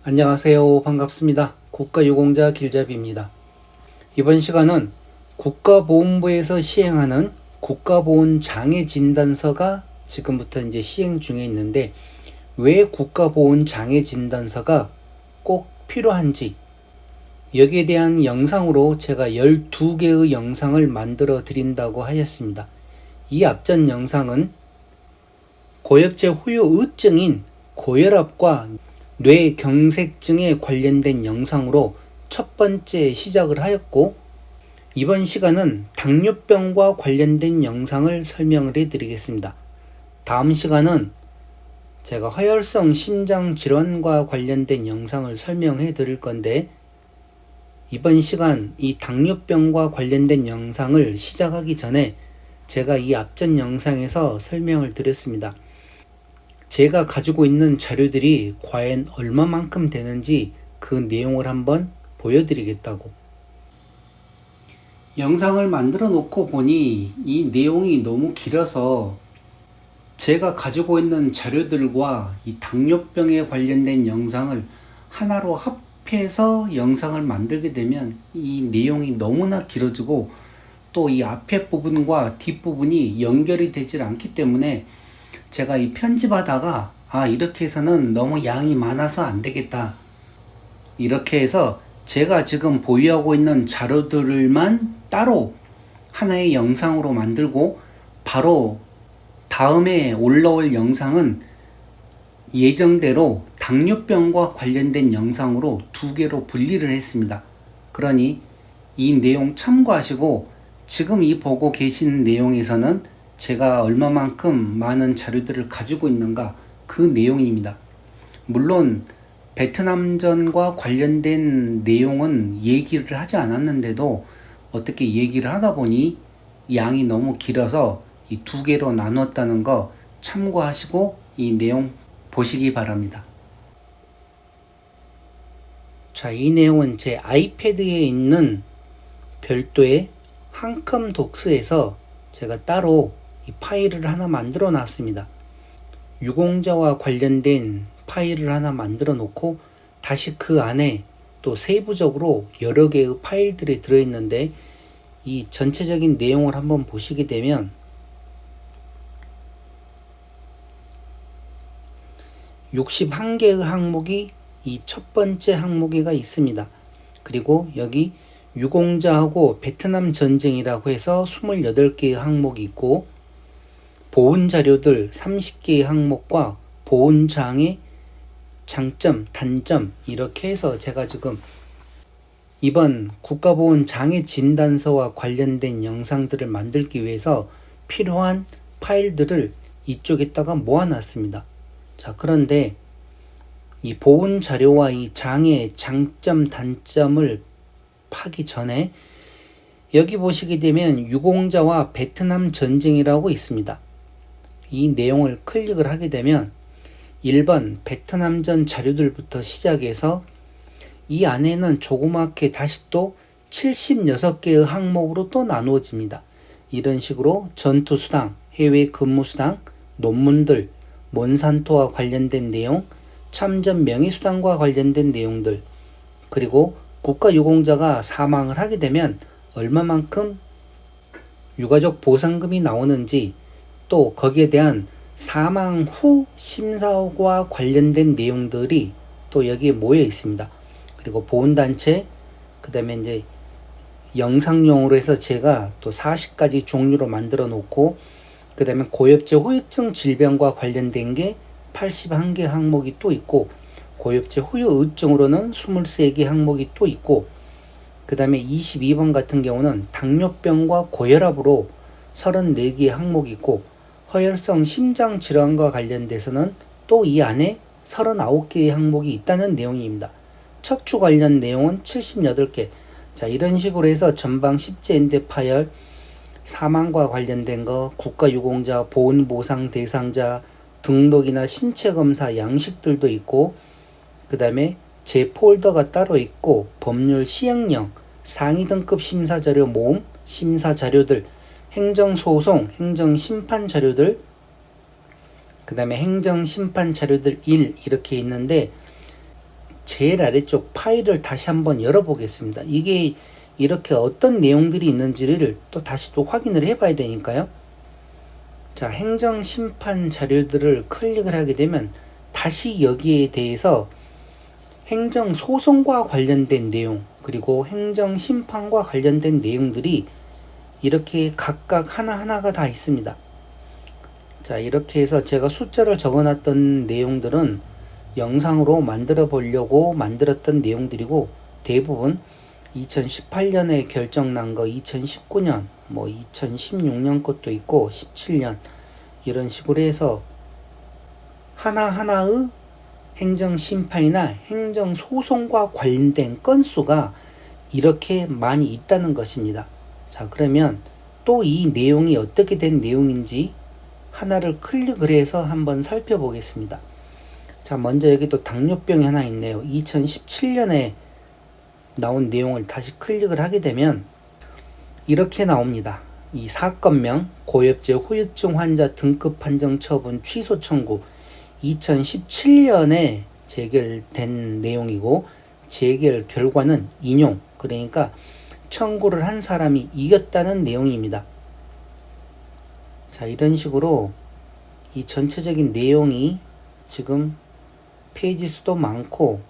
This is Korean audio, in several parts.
안녕하세요. 반갑습니다. 국가유공자 길잡이입니다. 이번 시간은 국가보훈부에서 시행하는 국가보훈장애진단서가 지금부터 이제 시행 중에 있는데, 왜 국가보훈장애진단서가 꼭 필요한지, 여기에 대한 영상으로 제가 12개의 영상을 만들어 드린다고 하였습니다. 이 앞전 영상은 고엽제 후유 의증인 고혈압과 뇌경색증에 관련된 영상으로 첫 번째 시작을 하였고, 이번 시간은 당뇨병과 관련된 영상을 설명을 해드리겠습니다. 다음 시간은 제가 허혈성 심장질환과 관련된 영상을 설명해 드릴 건데, 이번 시간 이 당뇨병과 관련된 영상을 시작하기 전에 제가 이 앞전 영상에서 설명을 드렸습니다. 제가 가지고 있는 자료들이 과연 얼마만큼 되는지 그 내용을 한번 보여드리겠다고. 영상을 만들어 놓고 보니 이 내용이 너무 길어서 제가 가지고 있는 자료들과 이 당뇨병에 관련된 영상을 하나로 합해서 영상을 만들게 되면 이 내용이 너무나 길어지고, 또 이 앞에 부분과 뒷부분이 연결이 되질 않기 때문에 제가 이 편집하다가 이렇게 해서는 너무 양이 많아서 안 되겠다, 이렇게 해서 제가 지금 보유하고 있는 자료들만 따로 하나의 영상으로 만들고, 바로 다음에 올라올 영상은 예정대로 당뇨병과 관련된 영상으로 2개로 분리를 했습니다. 그러니 이 내용 참고하시고, 지금 이 보고 계신 내용에서는 제가 얼마만큼 많은 자료들을 가지고 있는가, 그 내용입니다. 물론 베트남전과 관련된 내용은 얘기를 하지 않았는데도 어떻게 얘기를 하다 보니 양이 너무 길어서 이 2개로 나눴다는 거 참고하시고 이 내용 보시기 바랍니다. 자, 이 내용은 제 아이패드에 있는 별도의 한컴 독스에서 제가 따로 이 파일을 하나 만들어 놨습니다. 유공자와 관련된 파일을 하나 만들어 놓고, 다시 그 안에 또 세부적으로 여러 개의 파일들이 들어있는데, 이 전체적인 내용을 한번 보시게 되면 61개의 항목이 이 첫 번째 항목에가 있습니다. 그리고 여기 유공자하고 베트남 전쟁이라고 해서 28개의 항목이 있고, 보훈 자료들 30개의 항목과 보훈장애 장점, 단점, 이렇게 해서 제가 지금 이번 국가보훈장애진단서와 관련된 영상들을 만들기 위해서 필요한 파일들을 이쪽에다가 모아놨습니다. 자, 그런데 이 보훈 자료와 이 장애, 장점, 단점을 하기 전에 여기 보시게 되면 유공자와 베트남 전쟁이라고 있습니다. 이 내용을 클릭을 하게 되면 1번 베트남전 자료들부터 시작해서 이 안에는 조그맣게 다시 또 76개의 항목으로 또 나누어집니다. 이런 식으로 전투수당, 해외 근무수당, 논문들, 몬산토와 관련된 내용, 참전 명예수당과 관련된 내용들, 그리고 국가유공자가 사망을 하게 되면 얼마만큼 유가족 보상금이 나오는지, 또 거기에 대한 사망 후 심사와 관련된 내용들이 또 여기에 모여 있습니다. 그리고 보훈단체, 그 다음에 이제 영상용으로 해서 제가 또 40가지 종류로 만들어 놓고, 그 다음에 고엽제 후유증 질병과 관련된 게 81개 항목이 또 있고, 고엽제 후유 의증으로는 23개 항목이 또 있고, 그 다음에 22번 같은 경우는 당뇨병과 고혈압으로 34개의 항목이 있고, 허혈성 심장질환과 관련돼서는 또 이 안에 39개의 항목이 있다는 내용입니다. 척추 관련 내용은 78개. 자, 이런 식으로 해서 전방 십제인대 파열, 사망과 관련된 거, 국가유공자, 보훈보상 대상자, 등록이나 신체검사 양식들도 있고, 그 다음에 제 폴더가 따로 있고, 법률 시행령, 상위 등급 심사자료 모음, 심사자료들, 행정소송, 행정심판 자료들, 그 다음에 행정심판 자료들 1, 이렇게 있는데, 제일 아래쪽 파일을 다시 한번 열어보겠습니다. 이게 이렇게 어떤 내용들이 있는지를 또 다시 또 확인을 해봐야 되니까요. 자, 행정심판 자료들을 클릭을 하게 되면 다시 여기에 대해서 행정소송과 관련된 내용, 그리고 행정심판과 관련된 내용들이 이렇게 각각 하나하나가 다 있습니다. 자, 이렇게 해서 제가 숫자를 적어놨던 내용들은 영상으로 만들어 보려고 만들었던 내용들이고, 대부분 2018년에 결정난 거, 2019년, 2016년 것도 있고 17년 이런 식으로 해서 하나하나의 행정심판이나 행정소송과 관련된 건수가 이렇게 많이 있다는 것입니다. 자, 그러면 또 이 내용이 어떻게 된 내용인지 하나를 클릭을 해서 한번 살펴보겠습니다. 자, 먼저 여기 또 당뇨병이 하나 있네요. 2017년에 나온 내용을 다시 클릭을 하게 되면 이렇게 나옵니다. 이 사건명 고엽제 후유증 환자 등급 판정 처분 취소 청구 2017년에 재결된 내용이고, 재결 결과는 인용, 그러니까 청구를 한 사람이 이겼다는 내용입니다. 자, 이런 식으로 이 전체적인 내용이 지금 페이지 수도 많고,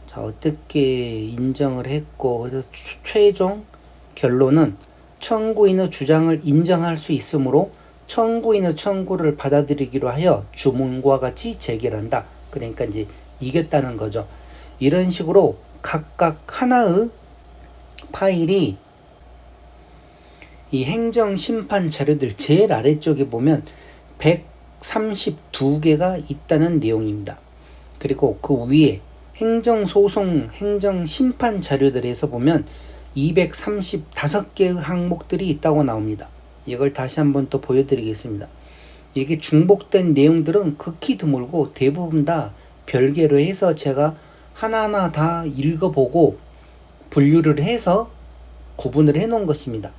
자, 어떻게 인정을 했고, 그래서 최종 결론은 청구인의 주장을 인정할 수 있으므로 청구인의 청구를 받아들이기로 하여 주문과 같이 재결한다. 그러니까 이제 이겼다는 거죠. 이런 식으로 각각 하나의 파일이 이 행정심판 자료들 제일 아래쪽에 보면 132개가 있다는 내용입니다. 그리고 그 위에 행정소송, 행정심판 자료들에서 보면 235개의 항목들이 있다고 나옵니다. 이걸 다시 한번 또 보여드리겠습니다. 이게 중복된 내용들은 극히 드물고 대부분 다 별개로 해서 제가 하나하나 다 읽어보고 분류를 해서 구분을 해 놓은 것입니다.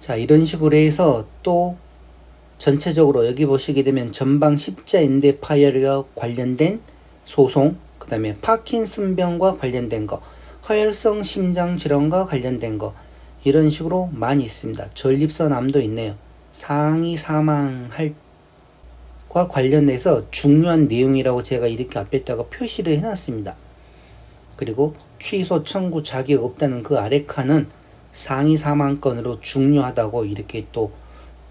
자, 이런 식으로 해서 또 전체적으로 여기 보시게 되면 전방 십자인대 파열과 관련된 소송, 그 다음에 파킨슨병과 관련된 거, 허혈성 심장질환과 관련된 거, 이런 식으로 많이 있습니다. 전립선암도 있네요. 상위 사망할과 관련해서 중요한 내용이라고 제가 이렇게 앞에다가 표시를 해놨습니다. 그리고 취소 청구 자격 없다는 그 아래 칸은 상위 사망건으로 중요하다고 이렇게 또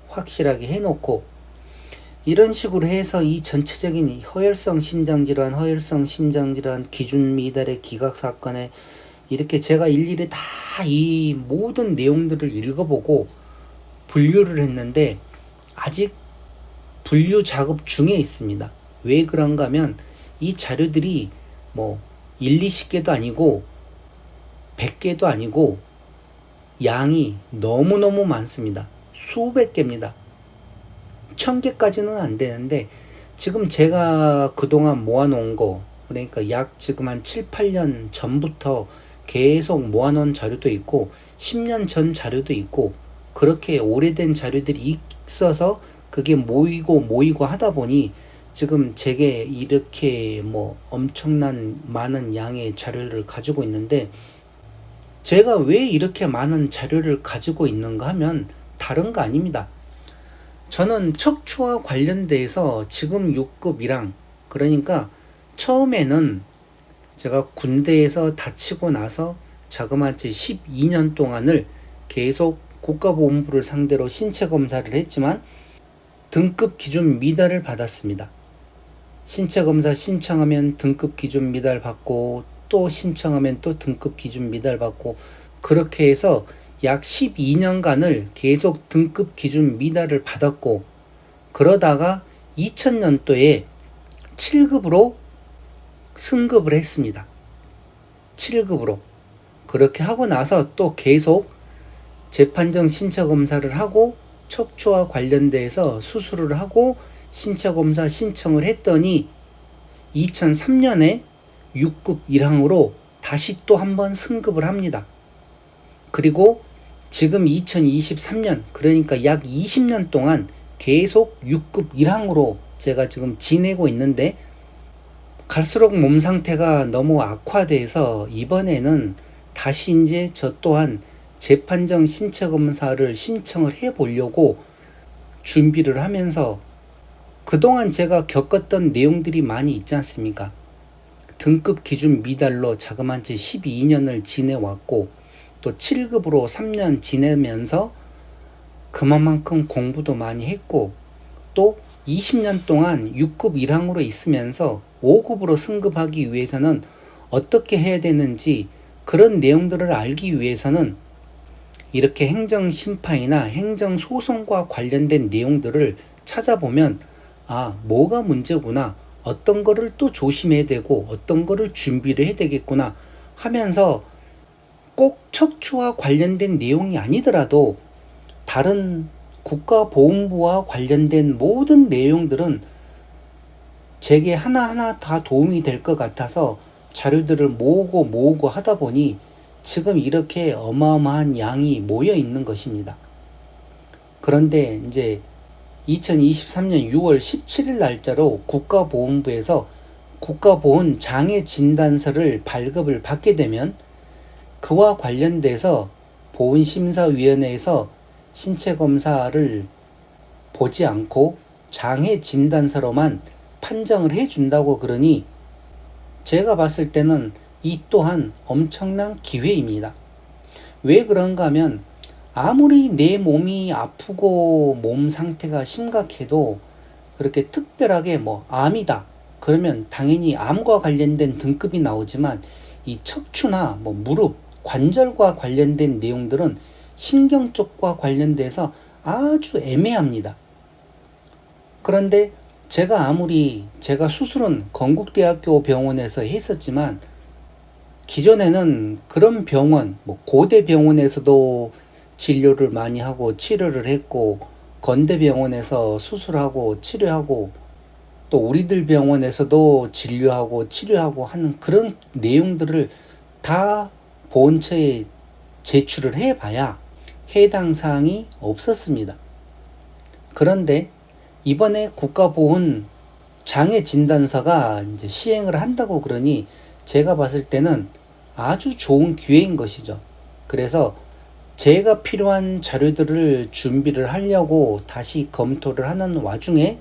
확실하게 해놓고, 이런 식으로 해서 이 전체적인 허혈성 심장질환, 기준 미달의 기각 사건에 이렇게 제가 일일이 다 이 모든 내용들을 읽어보고 분류를 했는데 아직 분류 작업 중에 있습니다. 왜 그런가 하면 이 자료들이 1, 20개도 아니고 100개도 아니고 양이 너무너무 많습니다. 수백 개입니다. 1000개까지는 안 되는데 지금 제가 그동안 모아놓은 거, 그러니까 약 지금 한 7, 8년 전부터 계속 모아놓은 자료도 있고 10년 전 자료도 있고 그렇게 오래된 자료들이 있어서 그게 모이고 하다 보니 지금 제게 이렇게 엄청난 많은 양의 자료를 가지고 있는데, 제가 왜 이렇게 많은 자료를 가지고 있는가 하면 다른 거 아닙니다. 저는 척추와 관련돼서 지금 6급 1항, 그러니까 처음에는 제가 군대에서 다치고 나서 자그마치 12년 동안을 계속 국가보훈부를 상대로 신체 검사를 했지만 등급 기준 미달을 받았습니다. 신체 검사 신청하면 등급 기준 미달 받고 또 신청하면 또 등급 기준 미달 받고, 그렇게 해서 약 12년간을 계속 등급 기준 미달을 받았고, 그러다가 2000년도에 7급으로 승급을 했습니다. 7급으로. 그렇게 하고 나서 또 계속 재판정 신체 검사를 하고 척추와 관련돼서 수술을 하고 신체 검사 신청을 했더니 2003년에 6급 1항으로 다시 또 한번 승급을 합니다. 그리고 지금 2023년, 그러니까 약 20년 동안 계속 6급 1항으로 제가 지금 지내고 있는데, 갈수록 몸 상태가 너무 악화돼서 이번에는 다시 이제 저 또한 재판정 신체 검사를 신청을 해 보려고 준비를 하면서, 그동안 제가 겪었던 내용들이 많이 있지 않습니까? 등급 기준 미달로 자그마치 12년을 지내왔고, 또 7급으로 3년 지내면서 그만큼 공부도 많이 했고, 또 20년 동안 6급 1항으로 있으면서 5급으로 승급하기 위해서는 어떻게 해야 되는지, 그런 내용들을 알기 위해서는 이렇게 행정심판이나 행정소송과 관련된 내용들을 찾아보면, 아, 뭐가 문제구나, 어떤 거를 또 조심해야 되고 어떤 거를 준비를 해야 되겠구나 하면서, 꼭 척추와 관련된 내용이 아니더라도 다른 국가보훈부와 관련된 모든 내용들은 제게 하나하나 다 도움이 될 것 같아서 자료들을 모으고 하다 보니 지금 이렇게 어마어마한 양이 모여 있는 것입니다. 그런데 이제 2023년 6월 17일 날짜로 국가보훈부에서 국가보훈 장애진단서를 발급을 받게 되면, 그와 관련돼서 보훈심사위원회에서 신체검사를 보지 않고 장애진단서로만 판정을 해준다고 그러니, 제가 봤을 때는 이 또한 엄청난 기회입니다. 왜 그런가 하면, 아무리 내 몸이 아프고 몸 상태가 심각해도 그렇게 특별하게 뭐 암이다 그러면 당연히 암과 관련된 등급이 나오지만, 이 척추나 뭐 무릎, 관절과 관련된 내용들은 신경 쪽과 관련돼서 아주 애매합니다. 그런데 제가 수술은 건국대학교 병원에서 했었지만, 기존에는 그런 병원, 뭐 고대 병원에서도 진료를 많이 하고 치료를 했고, 건대병원에서 수술하고 치료하고, 또 우리들 병원에서도 진료하고 치료하고 하는 그런 내용들을 다 보훈처에 제출을 해봐야 해당 사항이 없었습니다. 그런데 이번에 국가보훈 장애진단서가 이제 시행을 한다고 그러니 제가 봤을 때는 아주 좋은 기회인 것이죠. 그래서 제가 필요한 자료들을 준비를 하려고 다시 검토를 하는 와중에,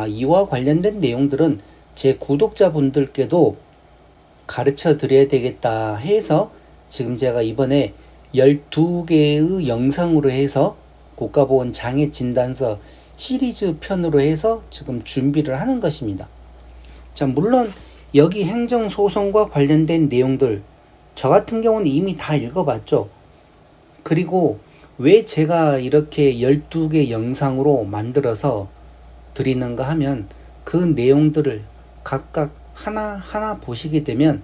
이와 관련된 내용들은 제 구독자분들께도 가르쳐 드려야 되겠다 해서 지금 제가 이번에 12개의 영상으로 해서 국가보훈 장애진단서 시리즈 편으로 해서 지금 준비를 하는 것입니다. 자, 물론 여기 행정소송과 관련된 내용들 저 같은 경우는 이미 다 읽어봤죠. 그리고 왜 제가 이렇게 12개 영상으로 만들어서 드리는가 하면, 그 내용들을 각각 하나하나 보시게 되면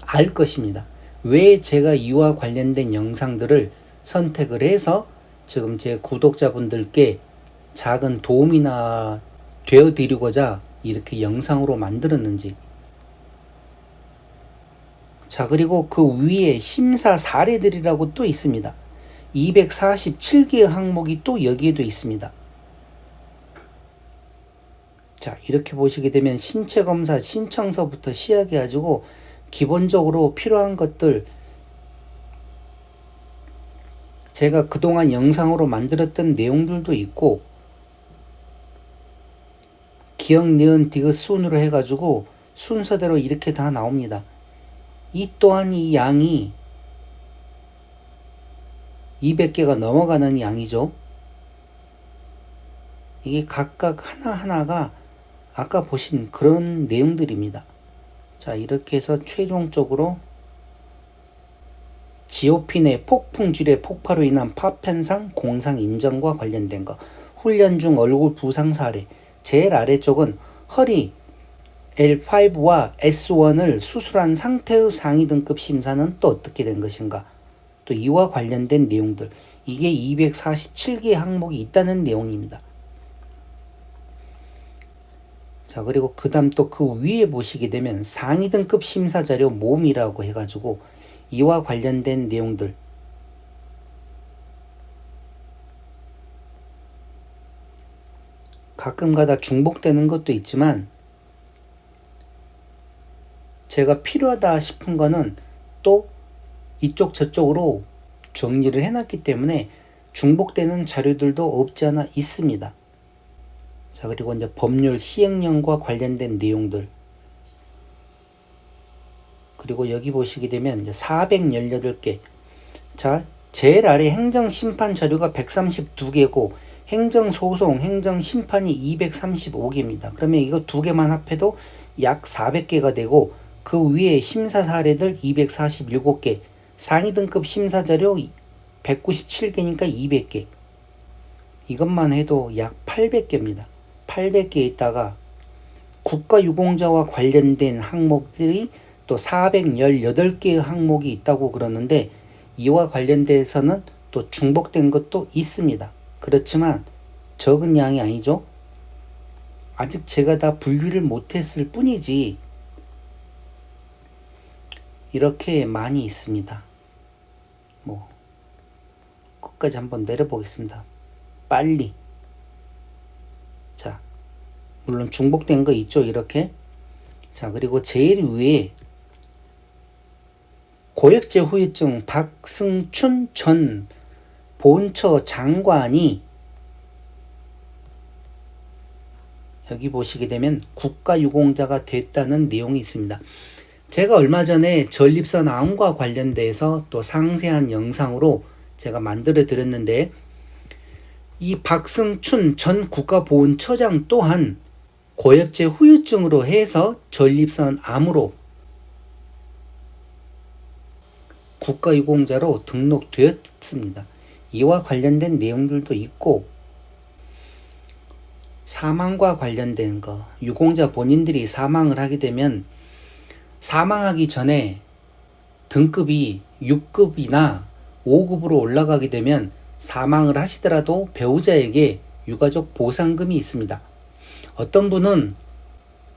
알 것입니다. 왜 제가 이와 관련된 영상들을 선택을 해서 지금 제 구독자분들께 작은 도움이나 되어드리고자 이렇게 영상으로 만들었는지. 자, 그리고 그 위에 심사 사례들이라고 또 있습니다. 247개의 항목이 또 여기에도 있습니다. 자, 이렇게 보시게 되면 신체검사 신청서부터 시작해가지고 기본적으로 필요한 것들, 제가 그동안 영상으로 만들었던 내용들도 있고, 기억, 니은, 디귿 순으로 해가지고 순서대로 이렇게 다 나옵니다. 이 또한 이 양이 200개가 넘어가는 양이죠. 이게 각각 하나하나가 아까 보신 그런 내용들입니다. 자, 이렇게 해서 최종적으로 지오핀의 폭풍줄의 폭발로 인한 파편상 공상 인정과 관련된 거, 훈련 중 얼굴 부상 사례, 제일 아래쪽은 허리 L5와 S1을 수술한 상태의 상위 등급 심사는 또 어떻게 된 것인가, 또 이와 관련된 내용들, 이게 247개 항목이 있다는 내용입니다. 자, 그리고 그 다음 또 그 위에 보시게 되면 상위 등급 심사 자료 모음이라고 해가지고 이와 관련된 내용들, 가끔가다 중복되는 것도 있지만 제가 필요하다 싶은 거는 또 이쪽 저쪽으로 정리를 해놨기 때문에 중복되는 자료들도 없지 않아 있습니다. 자, 그리고 이제 법률 시행령과 관련된 내용들. 그리고 여기 보시게 되면 이제 418개. 자, 제일 아래 행정심판 자료가 132개고 행정소송, 행정심판이 235개입니다. 그러면 이거 두 개만 합해도 약 400개가 되고 그 위에 심사 사례들 247개, 상위 등급 심사 자료 197개니까 200개. 이것만 해도 약 800개입니다. 800개 있다가 국가유공자와 관련된 항목들이 또 418개의 항목이 있다고 그러는데 이와 관련돼서는 또 중복된 것도 있습니다. 그렇지만 적은 양이 아니죠. 아직 제가 다 분류를 못했을 뿐이지 이렇게 많이 있습니다. 끝까지 한번 내려보겠습니다. 빨리. 자, 물론 중복된 거 있죠, 이렇게. 자, 그리고 제일 위에 고액제 후유증 박승춘 전 본처 장관이 여기 보시게 되면 국가유공자가 됐다는 내용이 있습니다. 제가 얼마 전에 전립선 암과 관련돼서 또 상세한 영상으로 제가 만들어 드렸는데 이 박승춘 전 국가보훈처장 또한 고엽제 후유증으로 해서 전립선 암으로 국가유공자로 등록되었습니다. 이와 관련된 내용들도 있고 사망과 관련된 거, 유공자 본인들이 사망을 하게 되면 사망하기 전에 등급이 6급이나 5급으로 올라가게 되면 사망을 하시더라도 배우자에게 유가족 보상금이 있습니다. 어떤 분은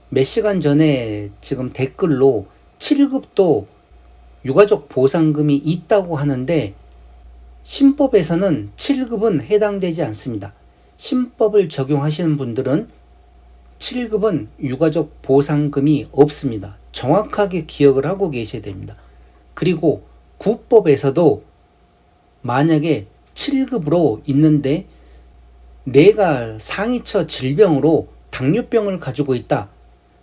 몇 시간 전에 지금 댓글로 7급도 유가족 보상금이 있다고 하는데 신법에서는 7급은 해당되지 않습니다. 신법을 적용하시는 분들은 7급은 유가족 보상금이 없습니다. 정확하게 기억을 하고 계셔야 됩니다. 그리고 구법에서도 만약에 7급으로 있는데 내가 상위처 질병으로 당뇨병을 가지고 있다.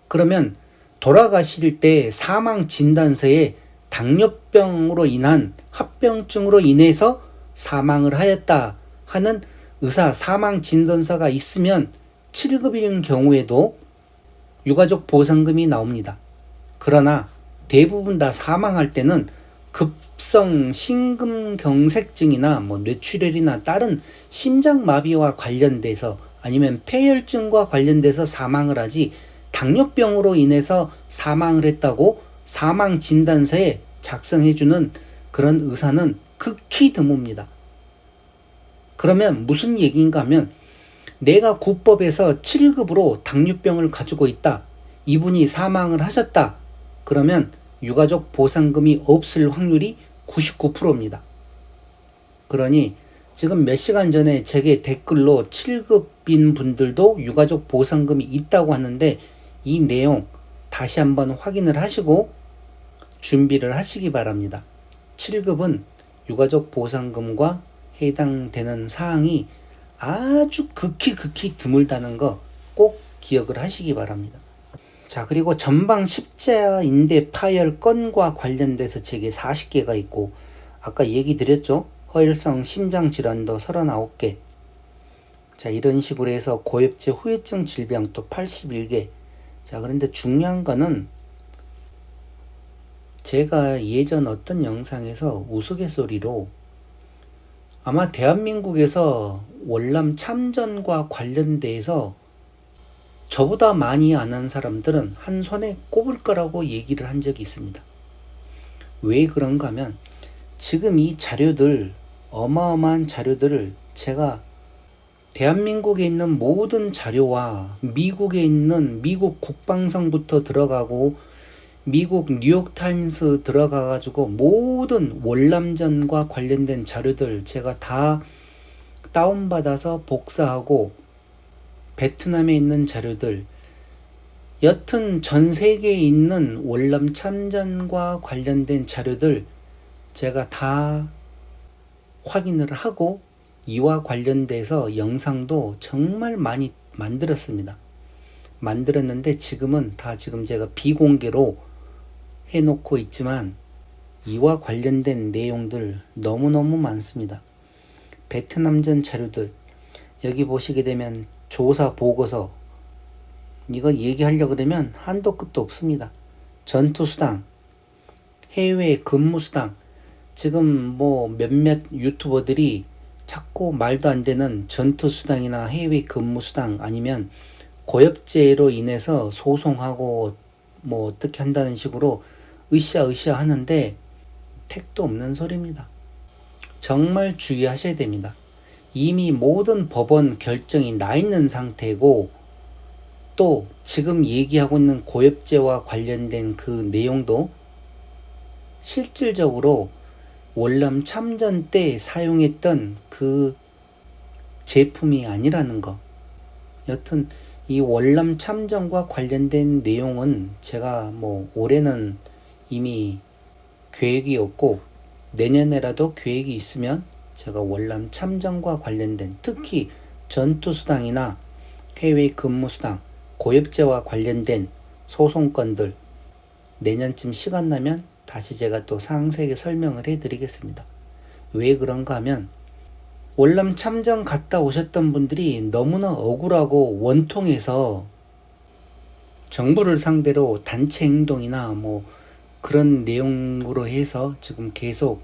그러면 돌아가실 때 사망 진단서에 당뇨병으로 인한 합병증으로 인해서 사망을 하였다 하는 의사 사망 진단서가 있으면 7급인 경우에도 유가족 보상금이 나옵니다. 그러나 대부분 다 사망할 때는 급성 심근경색증이나 뇌출혈이나 다른 심장마비와 관련돼서 아니면 폐혈증과 관련돼서 사망을 하지 당뇨병으로 인해서 사망을 했다고 사망 진단서에 작성해주는 그런 의사는 극히 드뭅니다. 그러면 무슨 얘기인가 하면 내가 구법에서 7급으로 당뇨병을 가지고 있다. 이분이 사망을 하셨다. 그러면 유가족 보상금이 없을 확률이 99%입니다. 그러니 지금 몇 시간 전에 제게 댓글로 7급인 분들도 유가족 보상금이 있다고 하는데 이 내용 다시 한번 확인을 하시고 준비를 하시기 바랍니다. 7급은 유가족 보상금과 해당되는 사항이 아주 극히 드물다는 거 꼭 기억을 하시기 바랍니다. 자, 그리고 전방 십자인대 파열 건과 관련돼서 제게 40개가 있고 아까 얘기 드렸죠. 허혈성 심장질환도 39개. 자, 이런 식으로 해서 고엽제 후유증 질병 또 81개. 자, 그런데 중요한 거는 제가 예전 어떤 영상에서 우스갯소리로 아마 대한민국에서 월남 참전과 관련돼서 저보다 많이 아는 사람들은 한 손에 꼽을 거라고 얘기를 한 적이 있습니다. 왜 그런가 하면 지금 이 자료들, 어마어마한 자료들을 제가 대한민국에 있는 모든 자료와 미국에 있는 미국 국방성부터 들어가고 미국 뉴욕타임스 들어가가지고 모든 월남전과 관련된 자료들 제가 다 다운받아서 복사하고 베트남에 있는 자료들, 여튼 전 세계에 있는 월남 참전과 관련된 자료들 제가 다 확인을 하고 이와 관련돼서 영상도 정말 많이 만들었습니다. 만들었는데 지금은 다 지금 제가 비공개로 해놓고 있지만 이와 관련된 내용들 너무너무 많습니다. 베트남전 자료들 여기 보시게 되면 조사 보고서 이거 얘기하려고 그러면 한도 끝도 없습니다. 전투수당, 해외 근무수당, 지금 뭐 몇몇 유튜버들이 자꾸 말도 안 되는 전투수당이나 해외 근무수당 아니면 고엽제로 인해서 소송하고 뭐 어떻게 한다는 식으로 으쌰으쌰 하는데 택도 없는 소리입니다. 정말 주의하셔야 됩니다. 이미 모든 법원 결정이 나 있는 상태고 또 지금 얘기하고 있는 고엽제와 관련된 그 내용도 실질적으로 월남 참전 때 사용했던 그 제품이 아니라는 거. 여튼 이 월남 참전과 관련된 내용은 제가 뭐 올해는 이미 계획이 없고 내년에라도 계획이 있으면 제가 월남 참전과 관련된 특히 전투수당이나 해외 근무수당, 고엽제와 관련된 소송건들 내년쯤 시간 나면 다시 제가 또 상세하게 설명을 해드리겠습니다. 왜 그런가 하면 월남 참전 갔다 오셨던 분들이 너무나 억울하고 원통해서 정부를 상대로 단체 행동이나 뭐 그런 내용으로 해서 지금 계속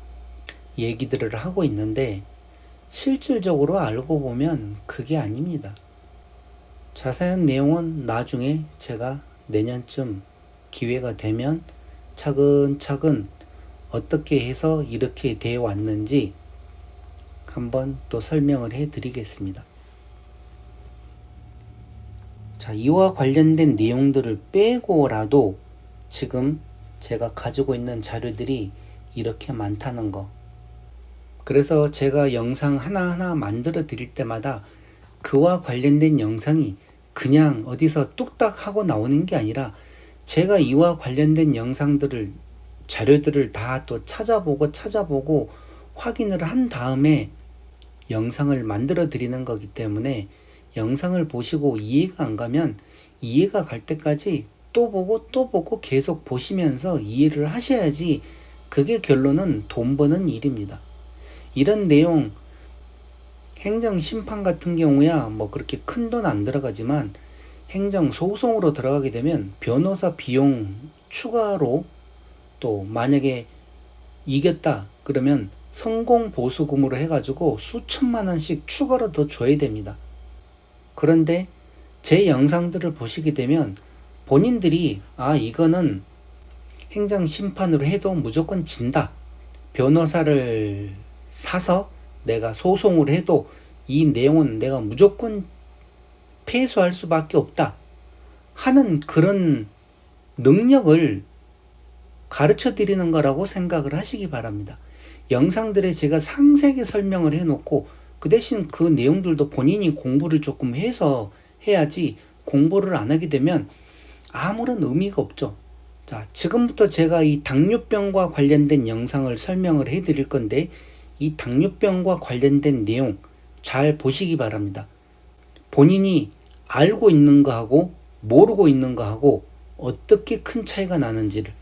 얘기들을 하고 있는데 실질적으로 알고 보면 그게 아닙니다. 자세한 내용은 나중에 제가 내년쯤 기회가 되면 차근차근 어떻게 해서 이렇게 되어 왔는지 한번 또 설명을 해 드리겠습니다. 자, 이와 관련된 내용들을 빼고라도 지금 제가 가지고 있는 자료들이 이렇게 많다는 거. 그래서 제가 영상 하나하나 만들어 드릴 때마다 그와 관련된 영상이 그냥 어디서 뚝딱 하고 나오는 게 아니라 제가 이와 관련된 영상들을 자료들을 다 또 찾아보고 확인을 한 다음에 영상을 만들어 드리는 거기 때문에 영상을 보시고 이해가 안 가면 이해가 갈 때까지 또 보고 계속 보시면서 이해를 하셔야지 그게 결론은 돈 버는 일입니다. 이런 내용 행정심판 같은 경우야 뭐 그렇게 큰 돈 안 들어가지만 행정소송으로 들어가게 되면 변호사 비용 추가로 또 만약에 이겼다 그러면 성공보수금으로 해가지고 수천만 원씩 추가로 더 줘야 됩니다. 그런데 제 영상들을 보시게 되면 본인들이 이거는 행정심판으로 해도 무조건 진다. 변호사를 사서 내가 소송을 해도 이 내용은 내가 무조건 패소할 수밖에 없다 하는 그런 능력을 가르쳐 드리는 거라고 생각을 하시기 바랍니다. 영상들에 제가 상세하게 설명을 해놓고 그 대신 그 내용들도 본인이 공부를 조금 해서 해야지 공부를 안 하게 되면 아무런 의미가 없죠. 자, 지금부터 제가 이 당뇨병과 관련된 영상을 설명을 해 드릴 건데 이 당뇨병과 관련된 내용 잘 보시기 바랍니다. 본인이 알고 있는 거하고 모르고 있는 거하고 어떻게 큰 차이가 나는지를